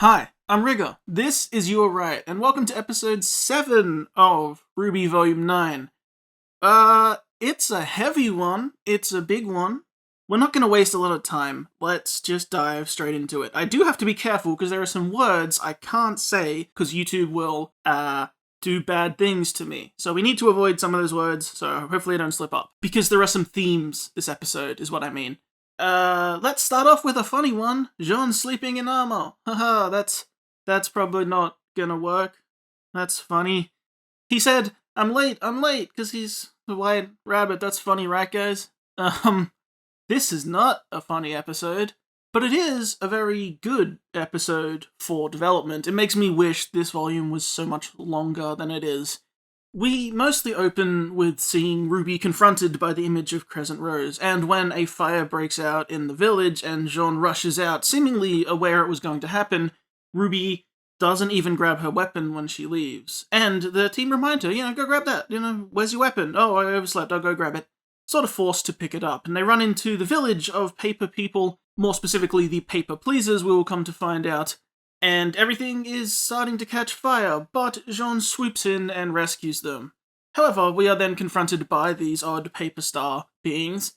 Hi, I'm Rigger. This is You Were Right, and welcome to episode 7 of RWBY Volume 9. It's a heavy one. It's a big one. We're not going to waste a lot of time. Let's just dive straight into it. I do have to be careful because there are some words I can't say because YouTube will, do bad things to me. So we need to avoid some of those words, so hopefully I don't slip up. Because there are some themes this episode, is what I mean. Let's start off with a funny one. Jaune sleeping in armor. Haha, that's probably not gonna work. That's funny. He said, I'm late, because he's the white rabbit. That's funny, right, guys? This is not a funny episode, but it is a very good episode for development. It makes me wish this volume was so much longer than it is. We mostly open with seeing Ruby confronted by the image of Crescent Rose, and when a fire breaks out in the village and Jaune rushes out, seemingly aware it was going to happen, Ruby doesn't even grab her weapon when she leaves. And the team remind her, go grab that, where's your weapon? Oh, I overslept, I'll go grab it. Sort of forced to pick it up, and they run into the village of paper people, more specifically the paper pleasers, we will come to find out. And everything is starting to catch fire, but Jaune swoops in and rescues them. However, we are then confronted by these odd paper star beings,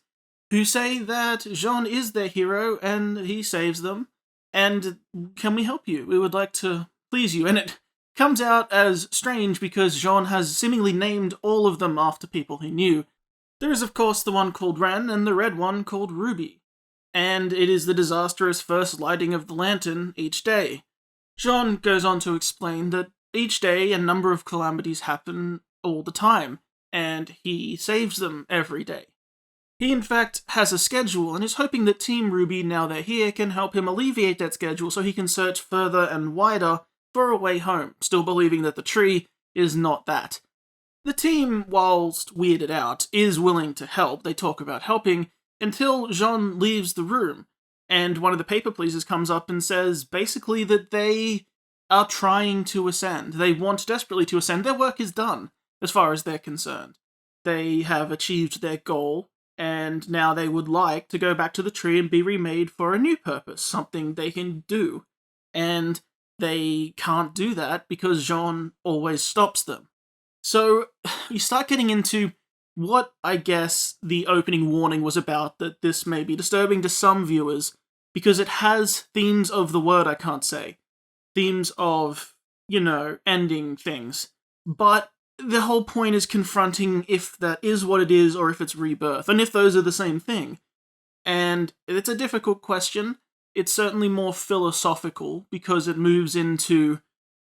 who say that Jaune is their hero and he saves them, and can we help you? We would like to please you. And it comes out as strange because Jaune has seemingly named all of them after people he knew. There is of course the one called Ren and the red one called Ruby. And it is the disastrous first lighting of the lantern each day. Jaune goes on to explain that each day a number of calamities happen all the time, and he saves them every day. He in fact has a schedule and is hoping that Team RWBY, now they're here, can help him alleviate that schedule so he can search further and wider for a way home, still believing that the tree is not that. The team, whilst weirded out, is willing to help. They talk about helping until Jaune leaves the room. And one of the paper pleasers comes up and says basically that they are trying to ascend. They want desperately to ascend. Their work is done, as far as they're concerned. They have achieved their goal, and now they would like to go back to the tree and be remade for a new purpose, something they can do. And they can't do that because Jaune always stops them. So you start getting into what I guess the opening warning was about, that this may be disturbing to some viewers, because it has themes of the word I can't say. Themes of, ending things. But the whole point is confronting if that is what it is or if it's rebirth, and if those are the same thing. And it's a difficult question. It's certainly more philosophical, because it moves into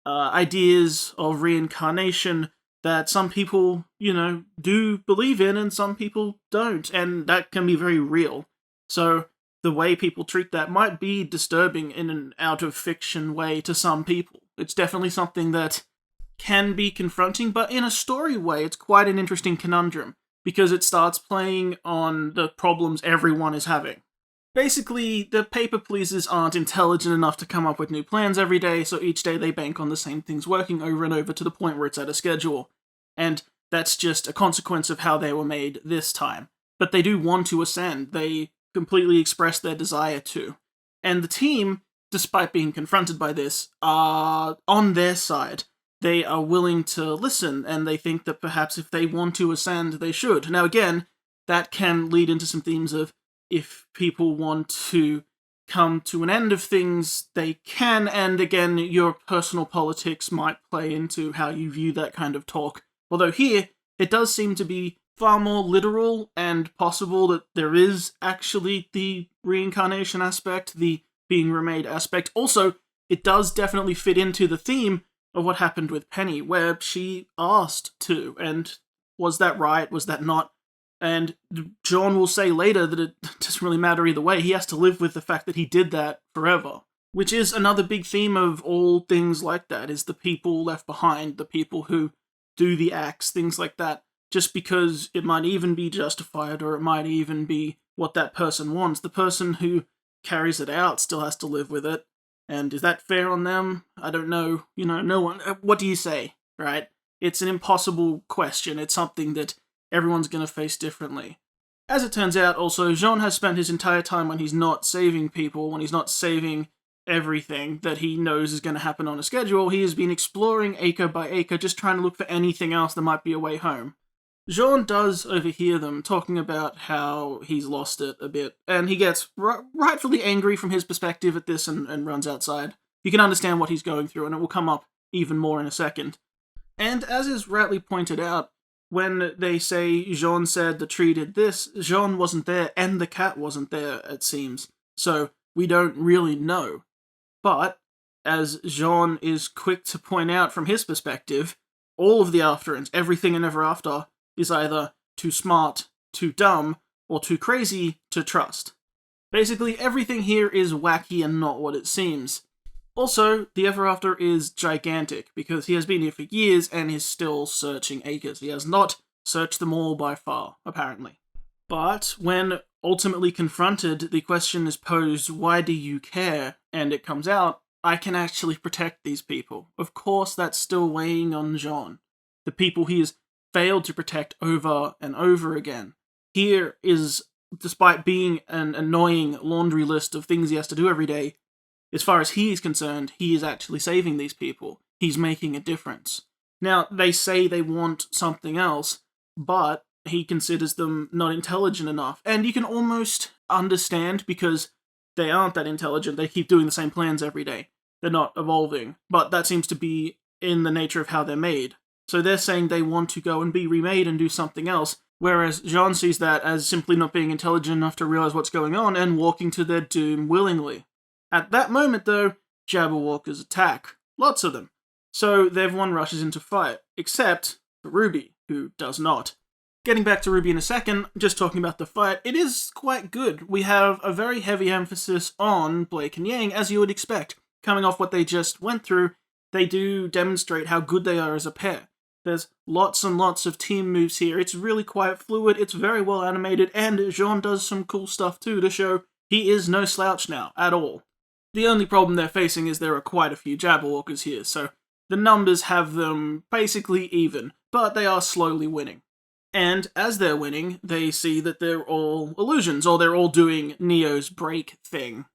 ideas of reincarnation that some people, do believe in and some people don't, and that can be very real. So the way people treat that might be disturbing in an out-of-fiction way to some people. It's definitely something that can be confronting, but in a story way, it's quite an interesting conundrum, because it starts playing on the problems everyone is having. Basically, the paper pleasers aren't intelligent enough to come up with new plans every day, so each day they bank on the same things working over and over to the point where it's at a schedule. And that's just a consequence of how they were made this time. But they do want to ascend. They completely express their desire to. And the team, despite being confronted by this, are on their side. They are willing to listen, and they think that perhaps if they want to ascend, they should. Now again, that can lead into some themes of if people want to come to an end of things, they can, and again, your personal politics might play into how you view that kind of talk. Although here, it does seem to be far more literal and possible that there is actually the reincarnation aspect, the being remade aspect. Also, it does definitely fit into the theme of what happened with Penny, where she asked to, and was that right, was that not? And Jaune will say later that it doesn't really matter either way. He has to live with the fact that he did that forever. Which is another big theme of all things like that, is the people left behind, the people who do the acts, things like that. Just because it might even be justified, or it might even be what that person wants. The person who carries it out still has to live with it. And is that fair on them? I don't know. No one... What do you say, right? It's an impossible question. It's something that everyone's going to face differently. As it turns out, also, Jaune has spent his entire time when he's not saving people, when he's not saving everything that he knows is going to happen on a schedule. He has been exploring acre by acre, just trying to look for anything else that might be a way home. Jaune does overhear them talking about how he's lost it a bit, and he gets rightfully angry from his perspective at this and runs outside. You can understand what he's going through, and it will come up even more in a second. And as is rightly pointed out, when they say Jaune said the tree did this, Jaune wasn't there, and the cat wasn't there, it seems. So we don't really know. But, as Jaune is quick to point out from his perspective, all of the afterends, everything and ever after, is either too smart, too dumb, or too crazy to trust. Basically, everything here is wacky and not what it seems. Also, the Ever After is gigantic, because he has been here for years and is still searching acres. He has not searched them all by far, apparently. But when ultimately confronted, the question is posed, why do you care? And it comes out, I can actually protect these people. Of course, that's still weighing on Jaune. The people he has failed to protect over and over again. Here is, despite being an annoying laundry list of things he has to do every day, as far as he is concerned, he is actually saving these people. He's making a difference. Now, they say they want something else, but he considers them not intelligent enough. And you can almost understand, because they aren't that intelligent. They keep doing the same plans every day. They're not evolving. But that seems to be in the nature of how they're made. So they're saying they want to go and be remade and do something else, whereas Jaune sees that as simply not being intelligent enough to realize what's going on and walking to their doom willingly. At that moment, though, Jabberwockers attack. Lots of them. So everyone rushes into fight, except for RWBY, who does not. Getting back to RWBY in a second, just talking about the fight, it is quite good. We have a very heavy emphasis on Blake and Yang, as you would expect. Coming off what they just went through, they do demonstrate how good they are as a pair. There's lots and lots of team moves here. It's really quite fluid, it's very well animated, and Jaune does some cool stuff too to show he is no slouch now, at all. The only problem they're facing is there are quite a few Jabberwockers here, so the numbers have them basically even, but they are slowly winning. And as they're winning, they see that they're all illusions, or they're all doing Neo's break thing.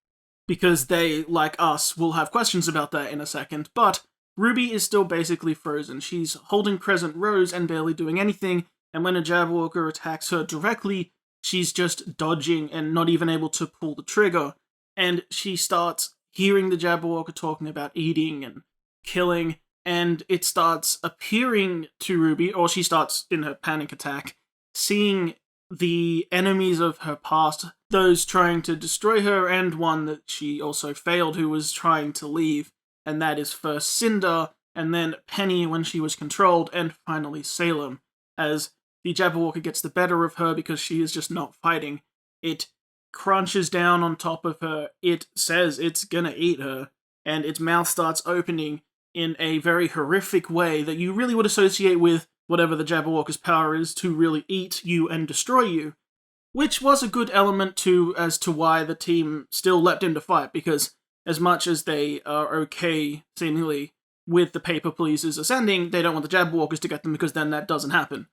Because they, like us, will have questions about that in a second, but RWBY is still basically frozen. She's holding Crescent Rose and barely doing anything, and when a Jabberwocker attacks her directly, she's just dodging and not even able to pull the trigger. And she starts hearing the Jabberwocker talking about eating and killing, and it starts appearing to RWBY, or she starts, in her panic attack, seeing the enemies of her past, those trying to destroy her, and one that she also failed who was trying to leave, and that is first Cinder, and then Penny when she was controlled, and finally Salem, as the Jabberwocker gets the better of her because she is just not fighting. It crunches down on top of her, it says it's gonna eat her, and its mouth starts opening in a very horrific way that you really would associate with whatever the Jabberwocker's power is to really eat you and destroy you, which was a good element too as to why the team still leapt in to fight, because as much as they are okay, seemingly, with the paper pleases ascending, they don't want the Jabberwockers to get them because then that doesn't happen.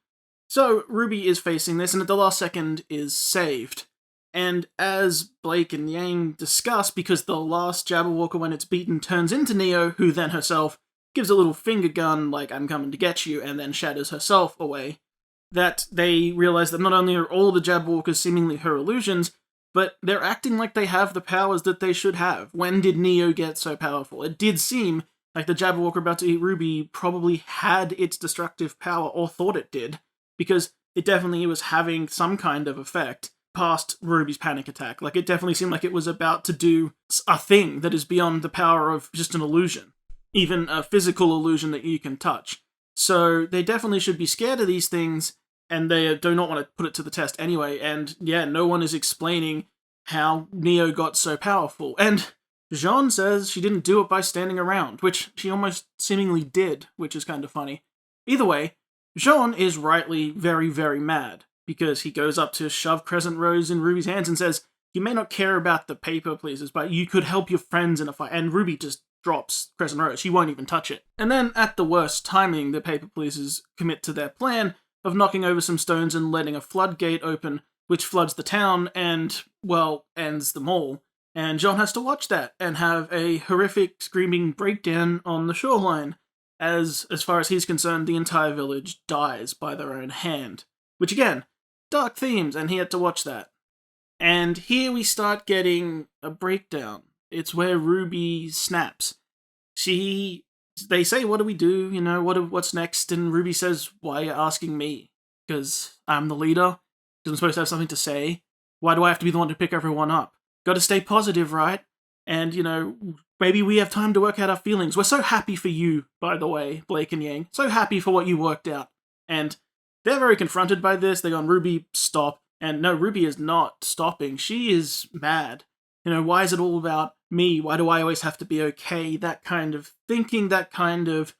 So RWBY is facing this, and at the last second is saved. And as Blake and Yang discuss, because the last Jabberwocker when it's beaten turns into Neo, who then herself gives a little finger gun, like, I'm coming to get you, and then shatters herself away, that they realize that not only are all the Jabberwockers seemingly her illusions, but they're acting like they have the powers that they should have. When did Neo get so powerful? It did seem like the Jabberwocker about to eat RWBY probably had its destructive power, or thought it did, because it definitely was having some kind of effect past RWBY's panic attack. Like, it definitely seemed like it was about to do a thing that is beyond the power of just an illusion. Even a physical illusion that you can touch. So they definitely should be scared of these things, and they do not want to put it to the test anyway, and yeah, no one is explaining how Neo got so powerful. And Jaune says she didn't do it by standing around, which she almost seemingly did, which is kind of funny. Either way, Jaune is rightly very, very mad, because he goes up to shove Crescent Rose in RWBY's hands and says, you may not care about the paper pleases, but you could help your friends in a fight. And RWBY just drops Crescent Rose. She won't even touch it. And then, at the worst timing, the paper pleases commit to their plan of knocking over some stones and letting a floodgate open, which floods the town and, well, ends them all. And Jaune has to watch that and have a horrific screaming breakdown on the shoreline, as far as he's concerned, the entire village dies by their own hand. Which again, dark themes, and he had to watch that. And here we start getting a breakdown. It's where Ruby snaps. They say, what do we do? You know, what's next? And Ruby says, why are you asking me? Because I'm the leader. Because I'm supposed to have something to say. Why do I have to be the one to pick everyone up? Gotta stay positive, right? And, you know, maybe we have time to work out our feelings. We're so happy for you, by the way, Blake and Yang. So happy for what you worked out. And they're very confronted by this. They're going, Ruby, stop. And no, Ruby is not stopping. She is mad. You know, why is it all about me? Why do I always have to be okay? That kind of thinking, that kind of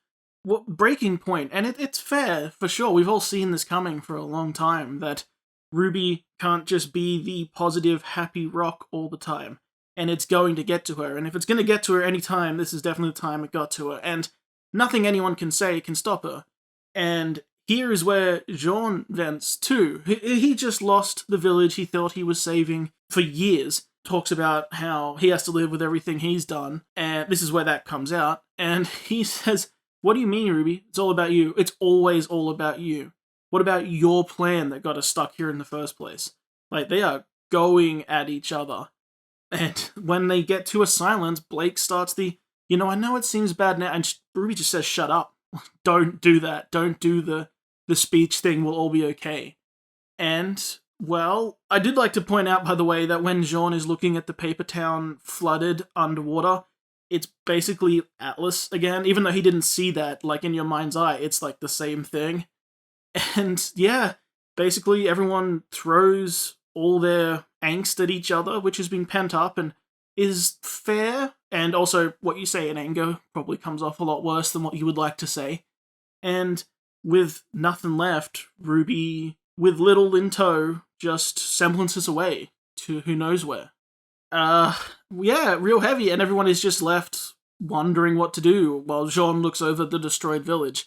breaking point. And it's fair, for sure. We've all seen this coming for a long time, that Ruby can't just be the positive, happy rock all the time. And it's going to get to her. And if it's going to get to her any time, this is definitely the time it got to her. And nothing anyone can say can stop her. And here is where Jaune vents too. He just lost the village he thought he was saving for years. Talks about how he has to live with everything he's done. And this is where that comes out. And he says, what do you mean, Ruby? It's all about you. It's always all about you. What about your plan that got us stuck here in the first place? Like, they are going at each other. And when they get to a silence, Blake starts I know it seems bad now. And Ruby just says, shut up. Don't do that. Don't do the speech thing. We'll all be okay. And, well, I did like to point out, by the way, that when Jaune is looking at the paper town flooded underwater, it's basically Atlas again. Even though he didn't see that, like, in your mind's eye, it's like the same thing. And yeah, basically everyone throws all their angst at each other, which has been pent up and is fair. And also, what you say in anger probably comes off a lot worse than what you would like to say. And with nothing left, Ruby, with little in tow, just semblances away to who knows where. Yeah, real heavy, and everyone is just left wondering what to do while Jaune looks over the destroyed village.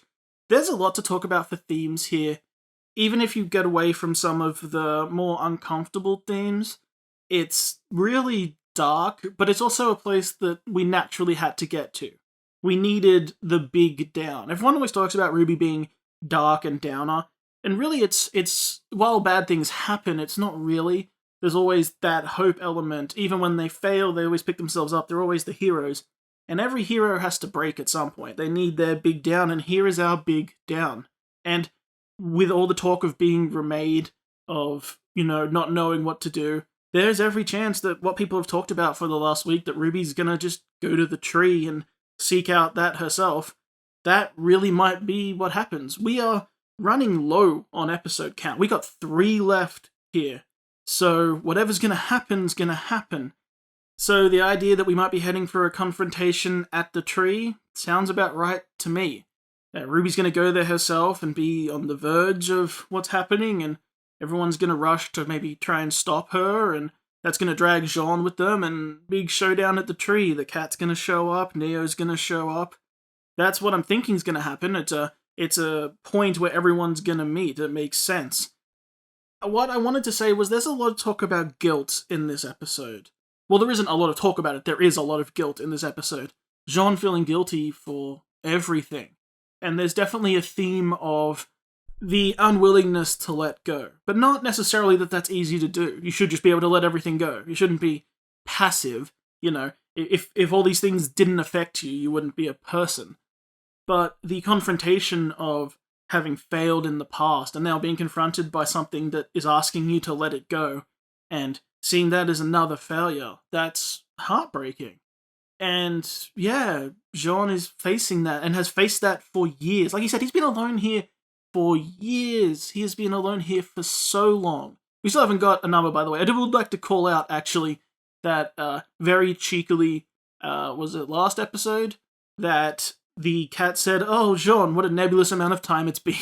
There's a lot to talk about for themes here. Even if you get away from some of the more uncomfortable themes, it's really dark, but it's also a place that we naturally had to get to. We needed the big down. Everyone always talks about RWBY being dark and downer, and really it's while bad things happen, it's not really. There's always that hope element. Even when they fail, they always pick themselves up. They're always the heroes. And every hero has to break at some point. They need their big down, and here is our big down. And with all the talk of being remade, of, not knowing what to do, there's every chance that what people have talked about for the last week, that Ruby's gonna just go to the tree and seek out that herself, that really might be what happens. We are running low on episode count. We got 3 left here. So whatever's gonna happen's gonna happen. So the idea that we might be heading for a confrontation at the tree sounds about right to me. Ruby's going to go there herself and be on the verge of what's happening, and everyone's going to rush to maybe try and stop her, and that's going to drag Jaune with them, and big showdown at the tree. The cat's going to show up, Neo's going to show up. That's what I'm thinking is going to happen. It's a point where everyone's going to meet. It makes sense. What I wanted to say was there's a lot of talk about guilt in this episode. Well, there isn't a lot of talk about it. There is a lot of guilt in this episode. Jaune feeling guilty for everything. And there's definitely a theme of the unwillingness to let go. But not necessarily that that's easy to do. You should just be able to let everything go. You shouldn't be passive. If all these things didn't affect you, you wouldn't be a person. But the confrontation of having failed in the past and now being confronted by something that is asking you to let it go, and seeing that as another failure, that's heartbreaking. And yeah, Jaune is facing that and has faced that for years. Like he said, he's been alone here for years. He has been alone here for so long. We still haven't got a number, by the way. I would like to call out, actually, that very cheekily, was it last episode, that the cat said, "Oh, Jaune, what a nebulous amount of time it's been."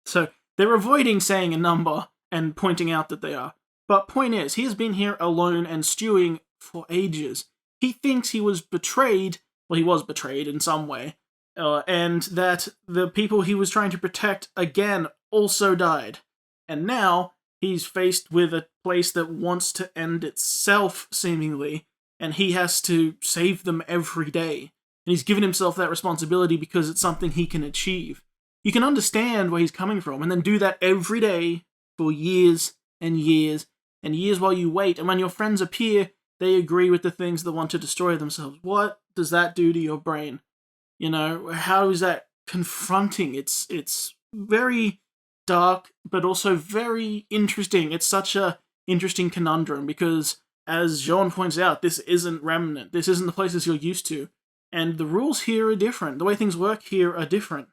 So they're avoiding saying a number and pointing out that they are. But point is, he has been here alone and stewing for ages. He thinks he was betrayed. Well, he was betrayed in some way. And that the people he was trying to protect, again, also died. And now he's faced with a place that wants to end itself, seemingly. and he has to save them every day. And he's given himself that responsibility because it's something he can achieve. You can understand where he's coming from, and then do that every day for years and years and years while you wait. And when your friends appear, they agree with the things that want to destroy themselves. What does that do to your brain? You know, how is that confronting? It's very dark, but also very interesting. It's such a interesting conundrum because, as Jaune points out, this isn't Remnant. This isn't the places you're used to. And the rules here are different. The way things work here are different.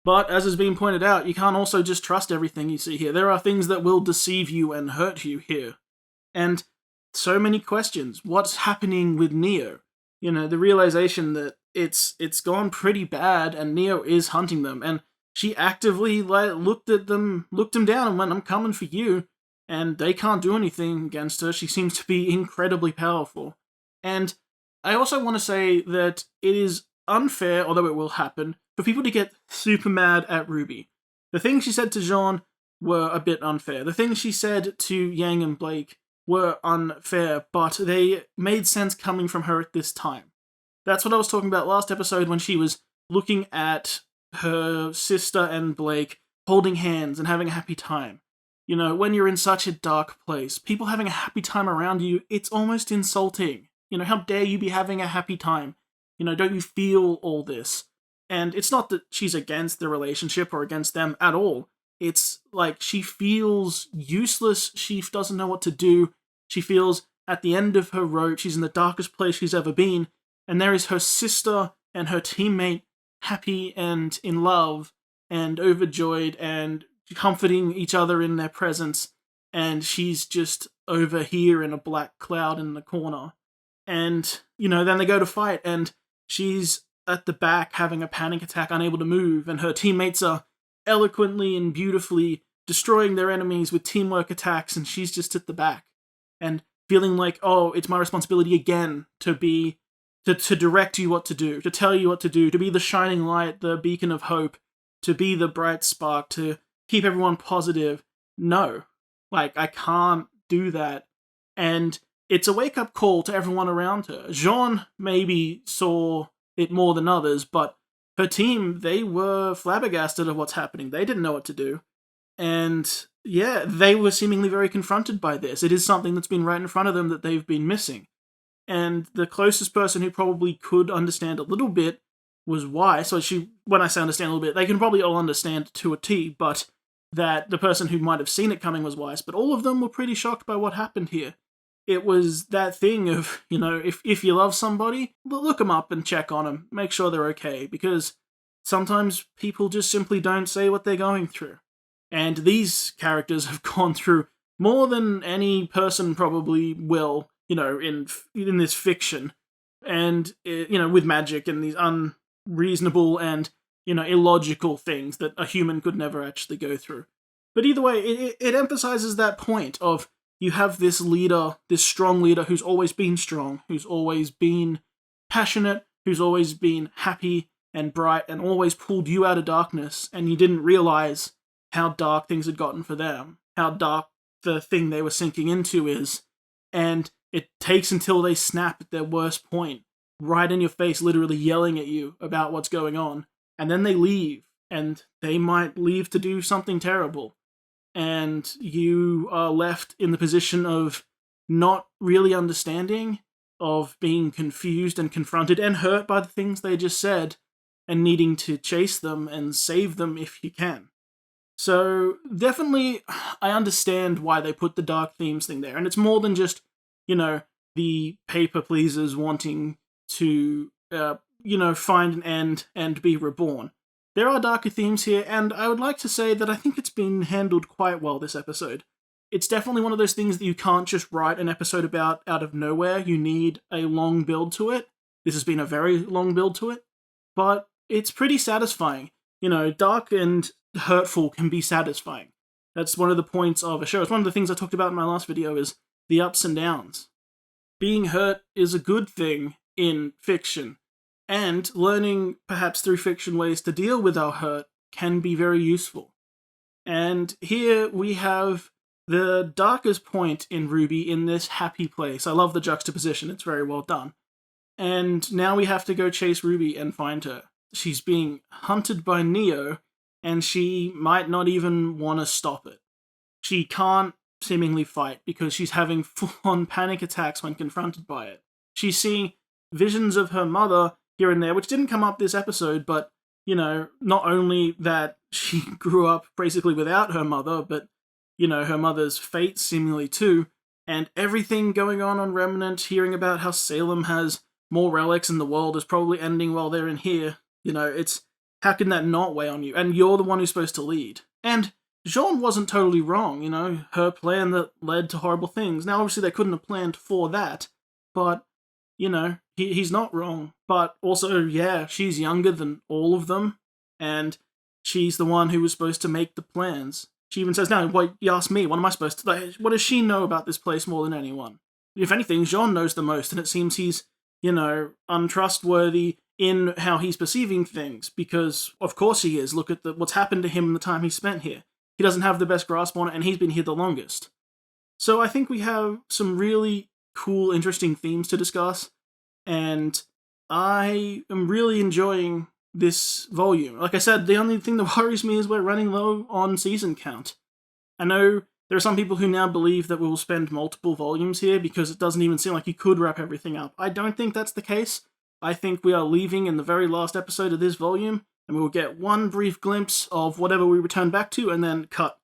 But, as has been pointed out, you can't also just trust everything you see here. There are things that will deceive you and hurt you here. And so many questions. What's happening with Neo? You know, the realization that it's gone pretty bad and Neo is hunting them. And she actively looked them down and went, I'm coming for you. And they can't do anything against her. She seems to be incredibly powerful. And I also want to say that it is unfair, although it will happen, for people to get super mad at RWBY. The things she said to Jaune were a bit unfair. The things she said to Yang and Blake were unfair, but they made sense coming from her at this time. That's what I was talking about last episode when she was looking at her sister and Blake holding hands and having a happy time. You know, when you're in such a dark place, people having a happy time around you, it's almost insulting. You know, how dare you be having a happy time? You know, don't you feel all this? And it's not that she's against the relationship or against them at all. It's like she feels useless. She doesn't know what to do. She feels at the end of her rope. She's in the darkest place she's ever been. And there is her sister and her teammate happy and in love and overjoyed and comforting each other in their presence. And she's just over here in a black cloud in the corner. And, you know, then they go to fight and she's at the back having a panic attack, unable to move, and her teammates are eloquently and beautifully destroying their enemies with teamwork attacks, and she's just at the back and feeling like, oh, it's my responsibility again to direct you what to do, to tell you what to do, to be the shining light, the beacon of hope, to be the bright spark, to keep everyone positive. No, like, I can't do that. And it's a wake-up call to everyone around her. Jaune maybe saw it more than others, but her team, they were flabbergasted at what's happening. They didn't know what to do. And yeah, they were seemingly very confronted by this. It is something that's been right in front of them that they've been missing. And the closest person who probably could understand a little bit was Y. So when I say understand a little bit, they can probably all understand to a T, but that the person who might have seen it coming was Wise. But all of them were pretty shocked by what happened here. It was that thing of, you know, if you love somebody, look them up and check on them. Make sure they're okay, because sometimes people just simply don't say what they're going through. And these characters have gone through more than any person probably will, you know, in this fiction. And, you know, with magic and these unreasonable and, you know, illogical things that a human could never actually go through. But either way, it emphasizes that point of, you have this leader, this strong leader who's always been strong, who's always been passionate, who's always been happy and bright and always pulled you out of darkness, and you didn't realize how dark things had gotten for them, how dark the thing they were sinking into is, and it takes until they snap at their worst point, right in your face, literally yelling at you about what's going on, and then they leave, and they might leave to do something terrible. And you are left in the position of not really understanding, of being confused and confronted and hurt by the things they just said, and needing to chase them and save them if you can. So definitely, I understand why they put the dark themes thing there, and it's more than just, you know, the paper pleasers wanting to, you know, find an end and be reborn. There are darker themes here, and I would like to say that I think it's been handled quite well this episode. It's definitely one of those things that you can't just write an episode about out of nowhere. You need a long build to it. This has been a very long build to it, but it's pretty satisfying. You know, dark and hurtful can be satisfying. That's one of the points of a show. It's one of the things I talked about in my last video, is the ups and downs. Being hurt is a good thing in fiction. And learning, perhaps through fiction, ways to deal with our hurt can be very useful. And here we have the darkest point in RWBY in this happy place. I love the juxtaposition, it's very well done. And now we have to go chase Ruby and find her. She's being hunted by Neo, and she might not even want to stop it. She can't seemingly fight because she's having full-on panic attacks when confronted by it. She's seeing visions of her mother here and there, which didn't come up this episode, but, you know, not only that she grew up basically without her mother, but, you know, her mother's fate seemingly too, and everything going on Remnant, hearing about how Salem has more relics and the world is probably ending while they're in here. You know, it's, how can that not weigh on you? And you're the one who's supposed to lead. And Jaune wasn't totally wrong, you know, her plan that led to horrible things. Now, obviously, they couldn't have planned for that, but, you know, he's not wrong. But also, yeah, she's younger than all of them, and she's the one who was supposed to make the plans. She even says, no, wait, you asked me, what am I supposed to, like, what does she know about this place more than anyone? If anything, Jaune knows the most, and it seems he's, you know, untrustworthy in how he's perceiving things, because of course he is. Look at what's happened to him in the time he spent here. He doesn't have the best grasp on it, and he's been here the longest. So I think we have some really cool, interesting themes to discuss, and I am really enjoying this volume. Like I said, the only thing that worries me is we're running low on season count. I know there are some people who now believe that we'll spend multiple volumes here because it doesn't even seem like you could wrap everything up. I don't think that's the case. I think we are leaving in the very last episode of this volume, and we will get one brief glimpse of whatever we return back to, and then cut.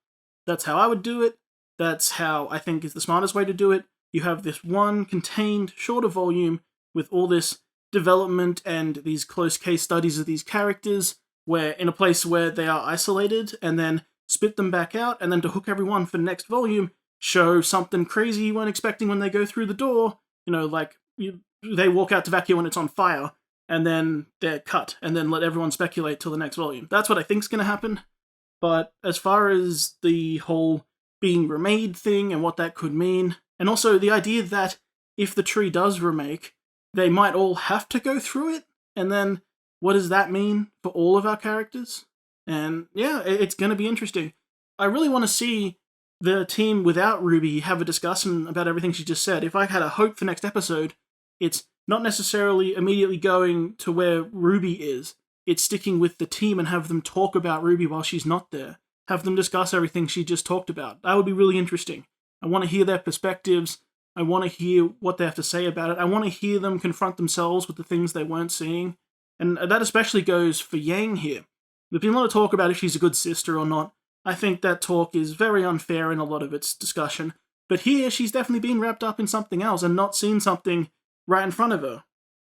That's how I would do it. That's how I think is the smartest way to do it. You have this one contained, shorter volume with all this development and these close case studies of these characters, where in a place where they are isolated, and then spit them back out, and then to hook everyone for next volume, show something crazy you weren't expecting when they go through the door. You know, like, they walk out to vacuum when it's on fire, and then they're cut, and then let everyone speculate till the next volume. That's what I think's going to happen. But as far as the whole being remade thing and what that could mean, and also the idea that if the tree does remake, they might all have to go through it, and then what does that mean for all of our characters? And yeah, it's going to be interesting. I really want to see the team without Ruby have a discussion about everything she just said. If I had a hope for next episode, it's not necessarily immediately going to where Ruby is. It's sticking with the team and have them talk about Ruby while she's not there. Have them discuss everything she just talked about. That would be really interesting. I want to hear their perspectives. I want to hear what they have to say about it. I want to hear them confront themselves with the things they weren't seeing. And that especially goes for Yang here. There's been a lot of talk about if she's a good sister or not. I think that talk is very unfair in a lot of its discussion. But here, she's definitely been wrapped up in something else and not seen something right in front of her.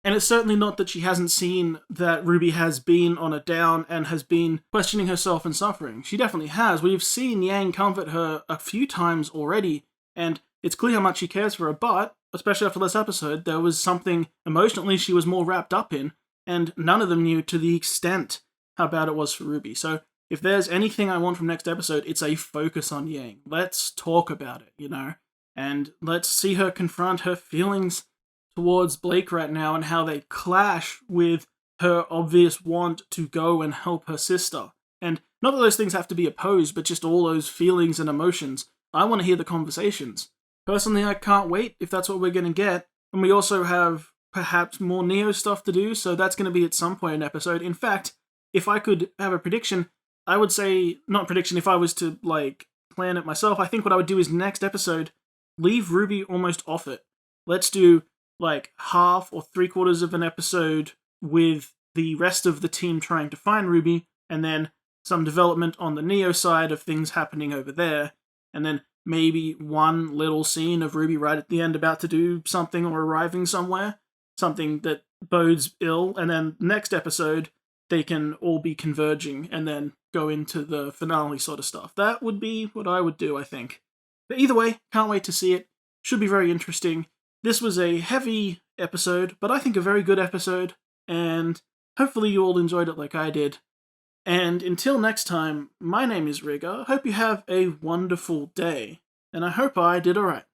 And it's certainly not that she hasn't seen that Ruby has been on a down and has been questioning herself and suffering. She definitely has. We've seen Yang comfort her a few times already, and it's clear how much she cares for her, but, especially after this episode, there was something emotionally she was more wrapped up in, and none of them knew to the extent how bad it was for Ruby. So if there's anything I want from next episode, it's a focus on Yang. Let's talk about it, you know? And let's see her confront her feelings towards Blake right now and how they clash with her obvious want to go and help her sister. And not that those things have to be opposed, but just all those feelings and emotions. I want to hear the conversations. Personally, I can't wait if that's what we're going to get. And we also have perhaps more Neo stuff to do, so that's going to be at some point in an episode. In fact, if I could have a prediction, I would say, not prediction, if I was to, like, plan it myself, I think what I would do is next episode, leave Ruby almost off it. Let's do, like, half or 3/4 of an episode with the rest of the team trying to find Ruby, and then some development on the Neo side of things happening over there, and then maybe one little scene of Ruby right at the end about to do something or arriving somewhere, something that bodes ill, and then next episode, they can all be converging and then go into the finale sort of stuff. That would be what I would do, I think. But either way, can't wait to see it. Should be very interesting. This was a heavy episode, but I think a very good episode, and hopefully you all enjoyed it like I did. And until next time, my name is Rigger. Hope you have a wonderful day, and I hope I did alright.